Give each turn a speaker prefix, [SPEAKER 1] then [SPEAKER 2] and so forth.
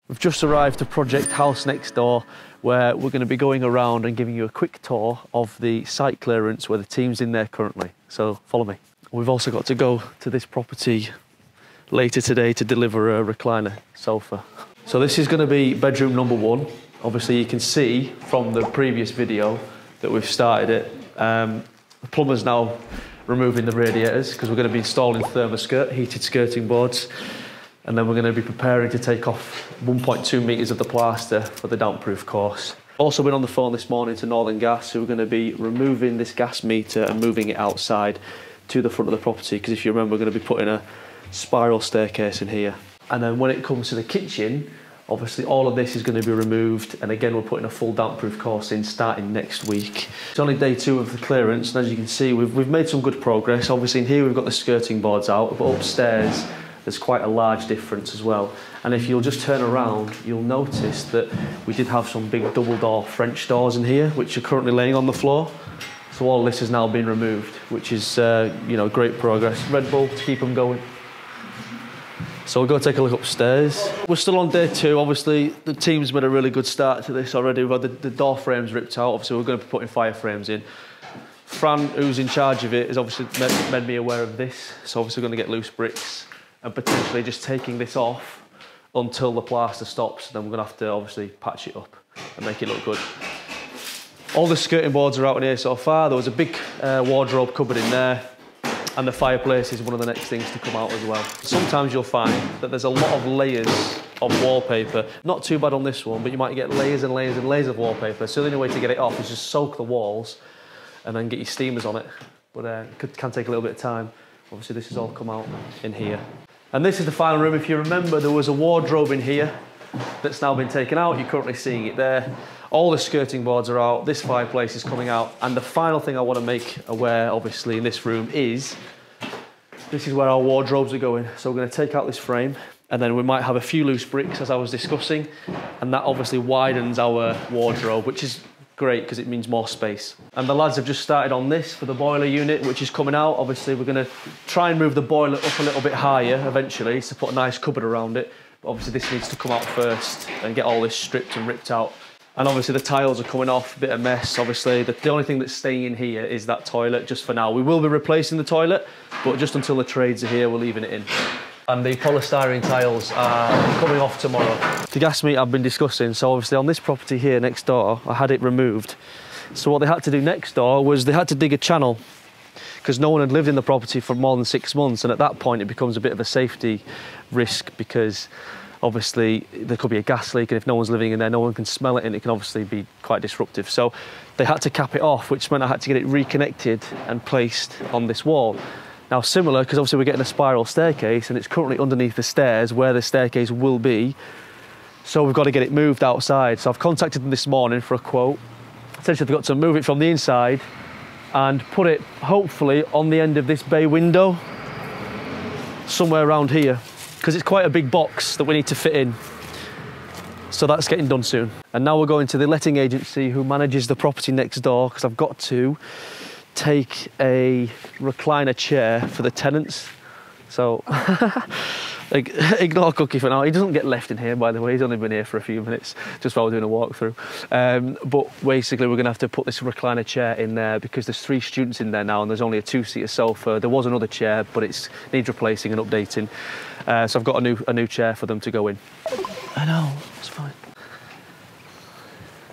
[SPEAKER 1] We've just arrived to Project House next door, where we're going to be going around and giving you a quick tour of the site clearance where the team's in there currently. So follow me. We've also got to go to this property later today to deliver a recliner sofa. So this is going to be bedroom number 1. Obviously you can see from the previous video that we've started it. The plumber's now removing the radiators because we're going to be installing thermoskirt, heated skirting boards. And then we're going to be preparing to take off 1.2 metres of the plaster for the damp-proof course. Also been on the phone this morning to Northern Gas, who are going to be removing this gas meter and moving it outside to the front of the property, because if you remember, we're going to be putting a spiral staircase in here. And then when it comes to the kitchen, obviously all of this is going to be removed, and again we're putting a full damp-proof course in starting next week. It's only day 2 of the clearance, and as you can see we've made some good progress. Obviously in here we've got the skirting boards out, but upstairs there's quite a large difference as well. And if you'll just turn around, you'll notice that we did have some big double door French doors in here, which are currently laying on the floor. So all this has now been removed, which is, you know, great progress. Red Bull to keep them going. So we'll go take a look upstairs. We're still on day 2. Obviously, the team's made a really good start to this already. We've had the door frames ripped out. Obviously, we're going to be putting fire frames in. Fran, who's in charge of it, has obviously made me aware of this. So obviously, we're going to get loose bricks and potentially just taking this off until the plaster stops. Then we're going to have to obviously patch it up and make it look good. All the skirting boards are out in here so far. There was a big wardrobe cupboard in there, and the fireplace is one of the next things to come out as well. Sometimes you'll find that there's a lot of layers of wallpaper. Not too bad on this one, but you might get layers and layers and layers of wallpaper. So the only way to get it off is just soak the walls and then get your steamers on it. But it can take a little bit of time. Obviously this has all come out in here. And this is the final room. If you remember, there was a wardrobe in here that's now been taken out. You're currently seeing it there. All the skirting boards are out. This fireplace is coming out. And the final thing I want to make aware, obviously, in this room is this is where our wardrobes are going. So we're going to take out this frame, and then we might have a few loose bricks, as I was discussing. And that obviously widens our wardrobe, which is great because it means more space. And the lads have just started on this for the boiler unit, which is coming out. Obviously, we're going to try and move the boiler up a little bit higher eventually to put a nice cupboard around it. But obviously, this needs to come out first and get all this stripped and ripped out. And obviously, the tiles are coming off, a bit of mess. Obviously, the only thing that's staying in here is that toilet, just for now. We will be replacing the toilet, but just until the trades are here, we're leaving it in. And the polystyrene tiles are coming off tomorrow. The gas meter I've been discussing, so obviously on this property here next door, I had it removed. So what they had to do next door was they had to dig a channel, because no one had lived in the property for more than 6 months, and at that point it becomes a bit of a safety risk, because obviously there could be a gas leak, and if no one's living in there, no one can smell it, and it can obviously be quite disruptive. So they had to cap it off, which meant I had to get it reconnected and placed on this wall. Now similar, because obviously we're getting a spiral staircase and it's currently underneath the stairs where the staircase will be. So we've got to get it moved outside. So I've contacted them this morning for a quote. Essentially they've got to move it from the inside and put it hopefully on the end of this bay window, somewhere around here, because it's quite a big box that we need to fit in. So that's getting done soon. And now we're going to the letting agency who manages the property next door, because I've got to take a recliner chair for the tenants. So ignore Cookie for now. He doesn't get left in here, by the way. He's only been here for a few minutes just while we're doing a walkthrough. But basically we're going to have to put this recliner chair in there because there's 3 students in there now and there's only a 2-seater sofa. There was another chair, but it needs replacing and updating. So I've got a new chair for them to go in. I know, it's fine.